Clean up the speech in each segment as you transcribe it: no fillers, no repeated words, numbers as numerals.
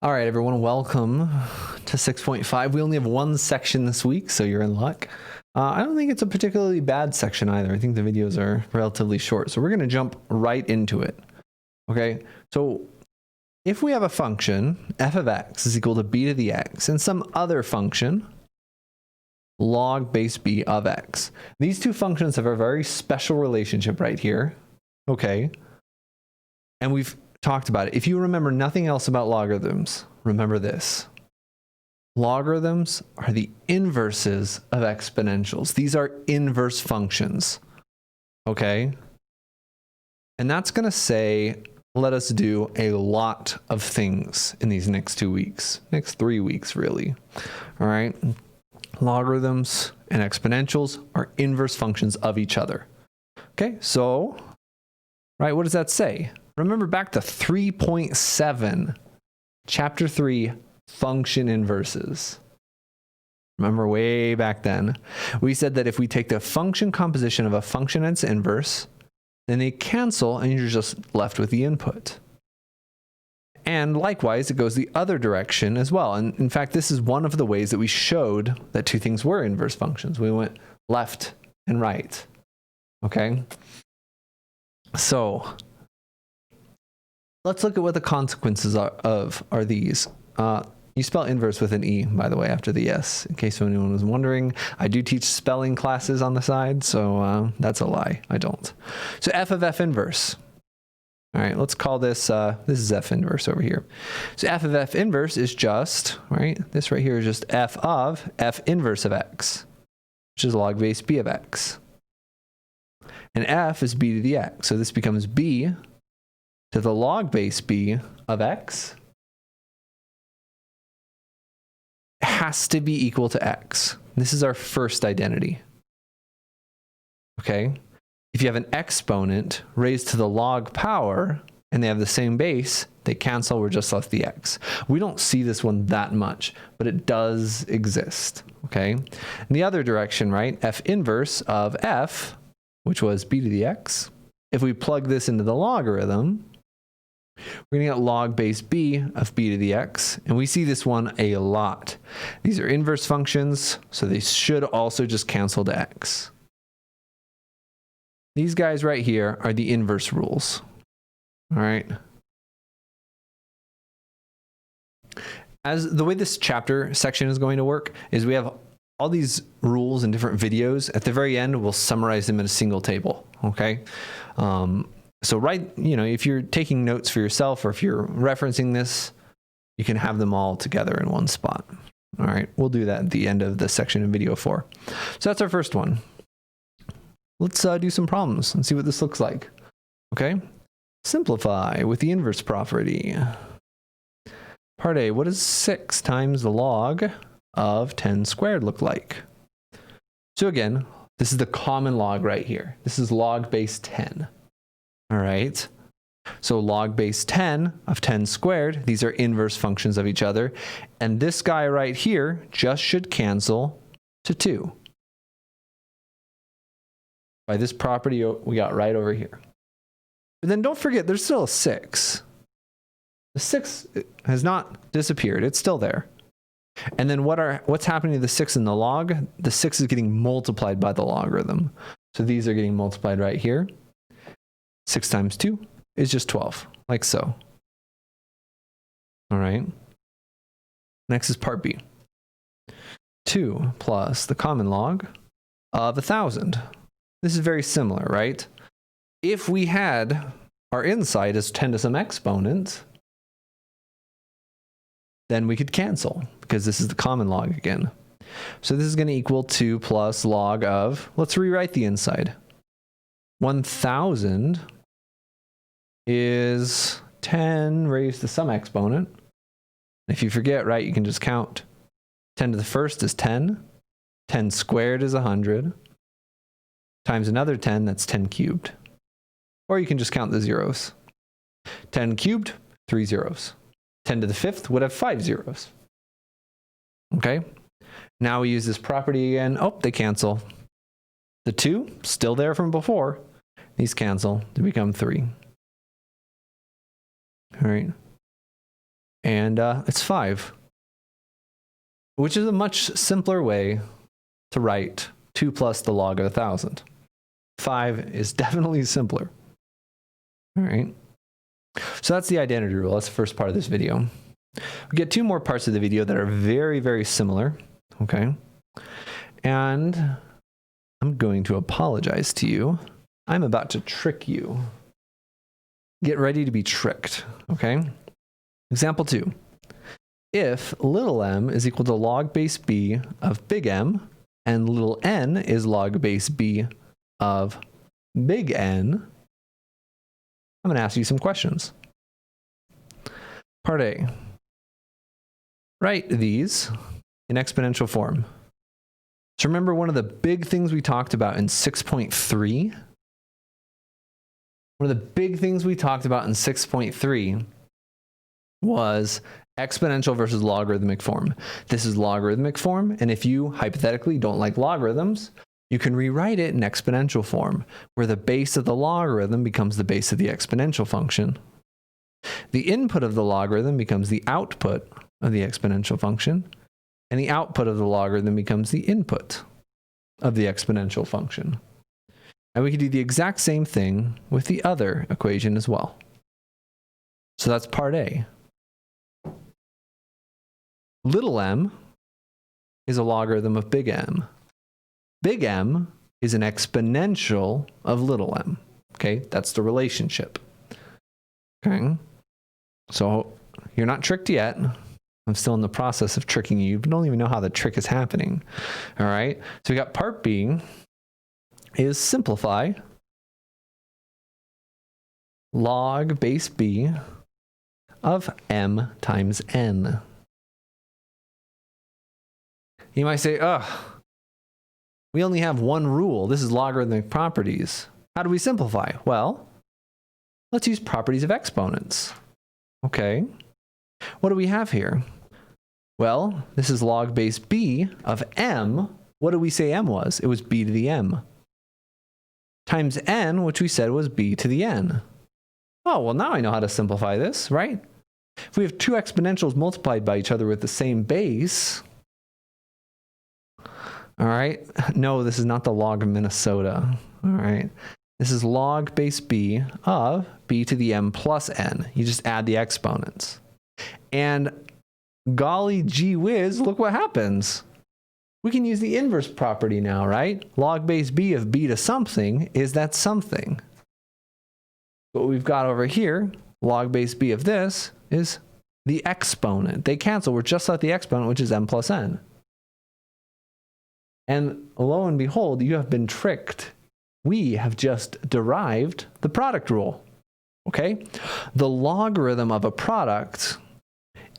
All right, everyone, welcome to 6.5. We only have one section this week, so you're in luck. I don't think it's a particularly bad section either. I think the videos are relatively short, so we're going to jump right into it. Okay, so if we have a function, f of x is equal to b to the x, and some other function, log base b of x. These two functions have a very special relationship right here, okay? And we've talked about it. If you remember nothing else about logarithms, remember this. Logarithms are the inverses of exponentials. These are inverse functions, okay? And that's going to say, let us do a lot of things in these next 2 weeks, next 3 weeks, really. All right? Logarithms and exponentials are inverse functions of each other. Okay, so, right, what does that say? Remember back to 3.7, chapter 3, function inverses. Remember way back then, we said that if we take the function composition of a function and its inverse, then they cancel and you're just left with the input. And likewise, it goes the other direction as well. And in fact, this is one of the ways that we showed that two things were inverse functions. We went left and right. Okay? So let's look at what the consequences are these. You spell inverse with an E, by the way, after the S, in case anyone was wondering. I do teach spelling classes on the side, so that's a lie. I don't. So f of f inverse. All right, let's call this, this is f inverse over here. So f of f inverse is just, right, this right here is just f of f inverse of x, which is log base b of x. And f is b to the x, so this becomes b to the log base b of x has to be equal to x. This is our first identity. Okay? If you have an exponent raised to the log power and they have the same base, they cancel, we're just left the x. We don't see this one that much, but it does exist. Okay? In the other direction, right? F inverse of f, which was b to the x. If we plug this into the logarithm, we're going to get log base b of b to the x, and we see this one a lot. These are inverse functions, so they should also just cancel to x. These guys right here are the inverse rules. All right. As the way this chapter section is going to work is we have all these rules in different videos. At the very end, we'll summarize them in a single table. Okay. So if you're taking notes for yourself or if you're referencing this, you can have them all together in one spot. All right, we'll do that at the end of the section in video 4. So that's our first one. Let's do some problems and see what this looks like. Okay, simplify with the inverse property. Part A, what does 6 times the log of 10 squared look like? So again, this is the common log right here. This is log base 10. All right, so log base 10 of 10 squared, these are inverse functions of each other. And this guy right here just should cancel to 2. By this property we got right over here. But then don't forget, there's still a 6. The 6 has not disappeared. It's still there. And then what's happening to the 6 in the log? The 6 is getting multiplied by the logarithm. So these are getting multiplied right here. 6 times 2 is just 12, like so. All right. Next is part B. 2 plus the common log of 1,000. This is very similar, right? If we had our inside as 10 to some exponent, then we could cancel because this is the common log again. So this is going to equal 2 plus log of, let's rewrite the inside. 1,000 is 10 raised to some exponent. If you forget, right, you can just count. 10 to the first is 10. 10 squared is 100. Times another 10, that's 10 cubed. Or you can just count the zeros. 10 cubed, 3 zeros. 10 to the 5th would have 5 zeros. Okay? Now we use this property again. Oh, they cancel. The 2, still there from before. These cancel to become 3. All right. and it's 5, which is a much simpler way to write 2 plus the log of 1,000. 5 is definitely simpler. All right. So that's the identity rule. That's the first part of this video. We get 2 more parts of the video that are very, very similar. Okay. And I'm going to apologize to you. I'm about to trick you. Get ready to be tricked. Okay. Example 2. If little m is equal to log base b of big M and little n is log base b of big N, I'm going to ask you some questions. Part A. Write these in exponential form. So remember one of the big things we talked about in 6.3? One of the big things we talked about in 6.3 was exponential versus logarithmic form. This is logarithmic form, and if you hypothetically don't like logarithms, you can rewrite it in exponential form, where the base of the logarithm becomes the base of the exponential function. The input of the logarithm becomes the output of the exponential function, and the output of the logarithm becomes the input of the exponential function. And we can do the exact same thing with the other equation as well. So that's part A. Little m is a logarithm of big M. Big M is an exponential of little m. Okay, that's the relationship. Okay, so you're not tricked yet. I'm still in the process of tricking you. You don't even know how the trick is happening. All right, so we got part B is simplify log base b of m times n. You might say, we only have one rule. This is logarithmic properties. How do we simplify? Well, let's use properties of exponents. Okay. What do we have here? Well, this is log base b of m. What did we say m was? It was b to the m. Times n, which we said was b to the n. Oh, well, now I know how to simplify this, right? If we have 2 exponentials multiplied by each other with the same base, all right, no, this is not the log of Minnesota, all right? This is log base b of b to the m plus n. You just add the exponents. And golly gee whiz, look what happens. We can use the inverse property now, right? Log base b of b to something is that something. What we've got over here, log base b of this, is the exponent. They cancel. We're just like the exponent, which is m plus n. And lo and behold, you have been tricked. We have just derived the product rule. Okay? The logarithm of a product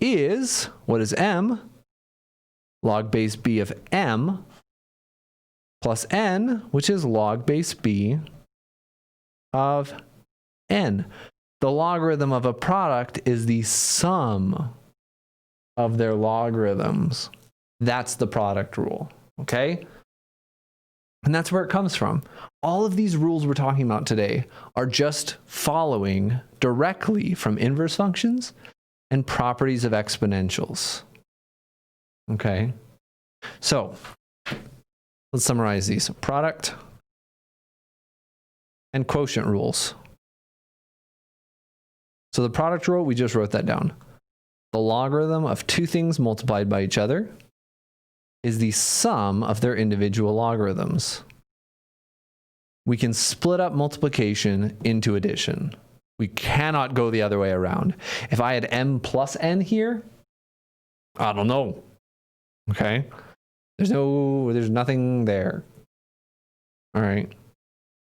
is, what is m? Log base b of m plus n, which is log base b of n. The logarithm of a product is the sum of their logarithms. That's the product rule. Okay? And that's where it comes from. All of these rules we're talking about today are just following directly from inverse functions and properties of exponentials. Okay? So, let's summarize these. Product and quotient rules. So the product rule, we just wrote that down. The logarithm of 2 things multiplied by each other is the sum of their individual logarithms. We can split up multiplication into addition. We cannot go the other way around. If I had m plus n here, I don't know. Okay? There's nothing there. All right.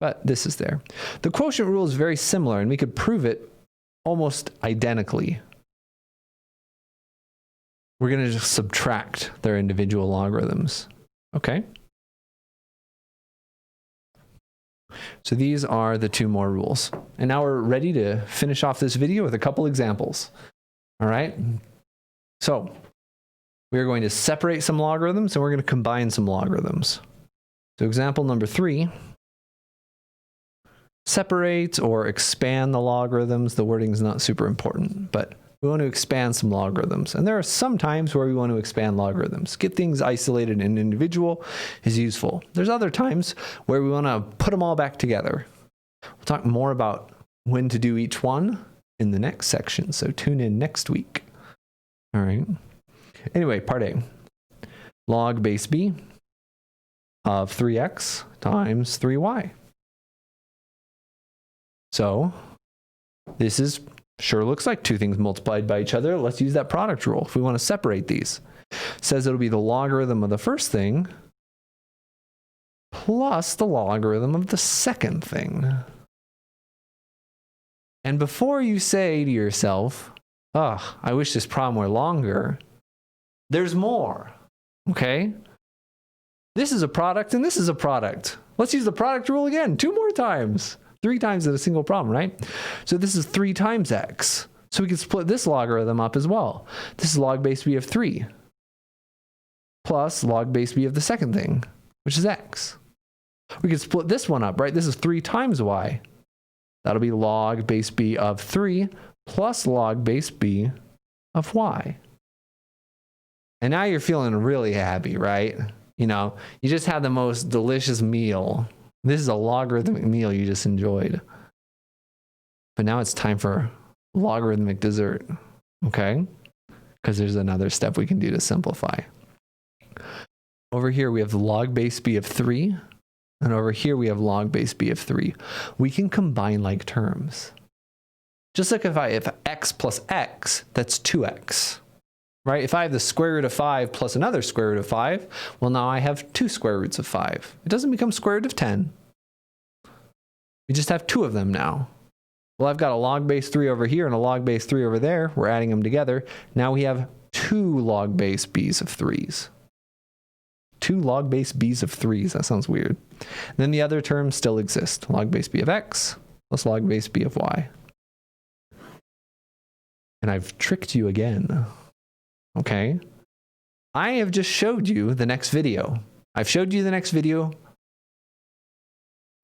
But this is there. The quotient rule is very similar, and we could prove it almost identically. We're going to just subtract their individual logarithms. Okay? So these are the 2 more rules. And now we're ready to finish off this video with a couple examples. All right? So we're going to separate some logarithms and we're going to combine some logarithms. So example number 3. Separate or expand the logarithms. The wording is not super important, but we want to expand some logarithms. And there are some times where we want to expand logarithms. Get things isolated and individual is useful. There's other times where we want to put them all back together. We'll talk more about when to do each one in the next section, so tune in next week. All right. Anyway, part A. Log base b of 3x times 3y. So this is sure looks like two things multiplied by each other. Let's use that product rule if we want to separate these. It says it'll be the logarithm of the first thing plus the logarithm of the second thing. And before you say to yourself, oh, I wish this problem were longer, there's more, okay? This is a product and this is a product. Let's use the product rule again, 2 more times. 3 times in a single problem, right? So this is 3 times x. So we can split this logarithm up as well. This is log base b of 3 plus log base b of the second thing, which is x. We can split this one up, right? This is 3 times y. That'll be log base b of 3 plus log base b of y. And now you're feeling really happy, right? You know, you just had the most delicious meal. This is a logarithmic meal you just enjoyed. But now it's time for logarithmic dessert, okay? Because there's another step we can do to simplify. Over here we have the log base b of 3. And over here we have log base b of 3. We can combine like terms. Just like if x plus x, that's 2x, right? If I have the square root of 5 plus another square root of 5, well, now I have 2 square roots of 5. It doesn't become square root of 10. We just have 2 of them now. Well, I've got a log base 3 over here and a log base 3 over there. We're adding them together. Now we have 2 log base b's of 3s. 2 log base b's of 3s. That sounds weird. And then the other terms still exist. Log base b of x plus log base b of y. And I've tricked you again. Okay? I have just showed you the next video. I've showed you the next video.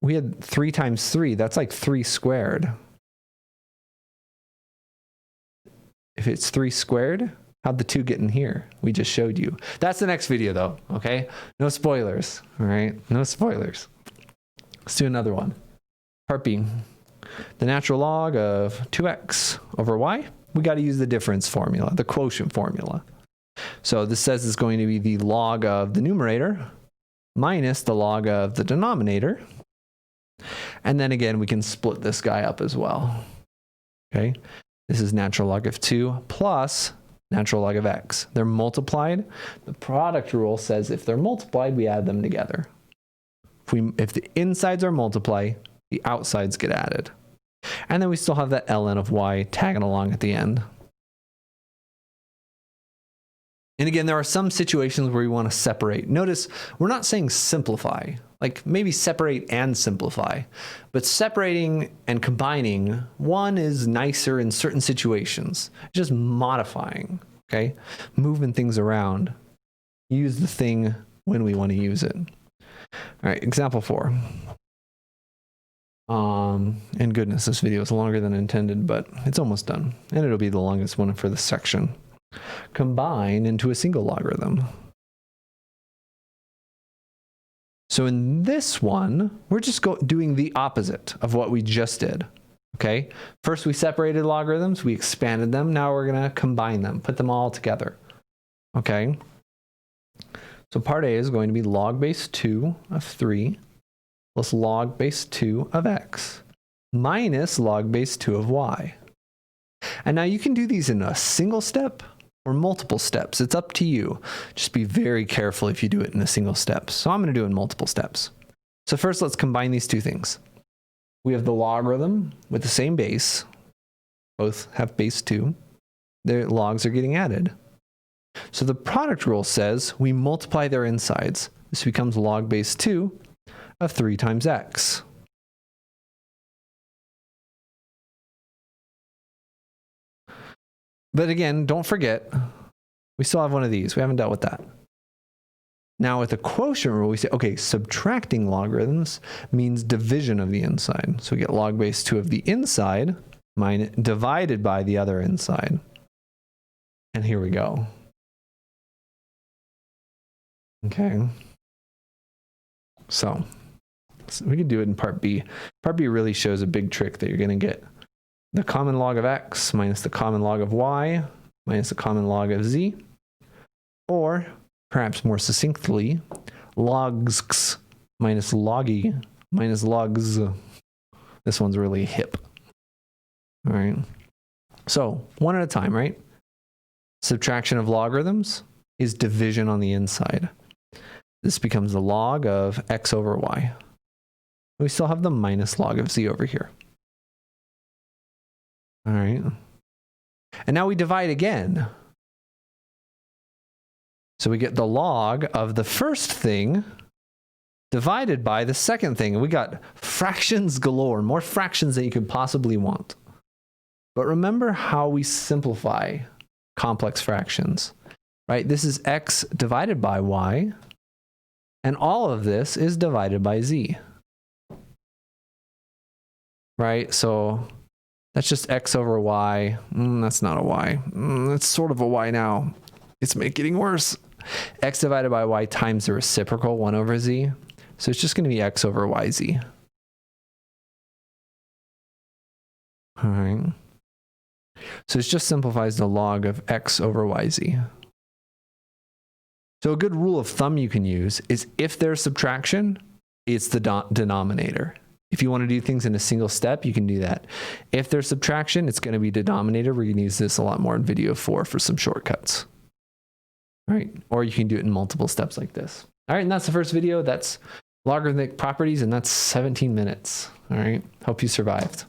We had 3 times 3. That's like 3 squared. If it's 3 squared, how'd the 2 get in here? We just showed you. That's the next video though, okay? No spoilers, all right? No spoilers. Let's do another one. Part B. The natural log of 2x over y. We got to use the difference formula, the quotient formula. So this says it's going to be the log of the numerator minus the log of the denominator. And then again, we can split this guy up as well. Okay? This is natural log of 2 plus natural log of x. They're multiplied. The product rule says if they're multiplied, we add them together. If the insides are multiplied, the outsides get added. And then we still have that ln of y tagging along at the end. And again, there are some situations where we want to separate. Notice we're not saying simplify, like maybe separate and simplify, but separating and combining, one is nicer in certain situations. Just modifying, okay? Moving things around. Use the thing when we want to use it. All right, example 4. And goodness, this video is longer than intended, but it's almost done. And it'll be the longest one for this section. Combine into a single logarithm. So in this one, we're just doing the opposite of what we just did. Okay? First we separated logarithms, we expanded them. Now we're going to combine them, put them all together. Okay? So part A is going to be log base 2 of 3 plus log base 2 of x minus log base 2 of y. And now you can do these in a single step or multiple steps. It's up to you. Just be very careful if you do it in a single step. So I'm going to do it in multiple steps. So first, let's combine these two things. We have the logarithm with the same base. Both have base 2. Their logs are getting added. So the product rule says we multiply their insides. This becomes log base 2 of 3 times x. But again, don't forget, we still have one of these. We haven't dealt with that. Now with the quotient rule, we say, okay, subtracting logarithms means division of the inside. So we get log base 2 of the inside divided by the other inside. And here we go. Okay. So we can do it in part B. Part B really shows a big trick that you're going to get the common log of x minus the common log of y minus the common log of z, or perhaps more succinctly, logs x minus loggy minus logs. This one's really hip. All right. So one at a time, right? Subtraction of logarithms is division on the inside. This becomes the log of x over y. We still have the minus log of z over here. All right. And now we divide again. So we get the log of the first thing divided by the second thing. And we got fractions galore, more fractions than you could possibly want. But remember how we simplify complex fractions, right? This is x divided by y, and all of this is divided by z, right? So that's just x over y. That's not a y. It's sort of a y now. It's getting worse. X divided by y times the reciprocal, 1 over z. So it's just going to be x over yz. All right. So it just simplifies the log of x over yz. So a good rule of thumb you can use is if there's subtraction, it's the denominator. If you want to do things in a single step, you can do that. If there's subtraction, it's going to be denominator. We're going to use this a lot more in video 4 for some shortcuts. All right. Or you can do it in multiple steps like this. All right. And that's the first video. That's logarithmic properties, and that's 17 minutes. All right. Hope you survived.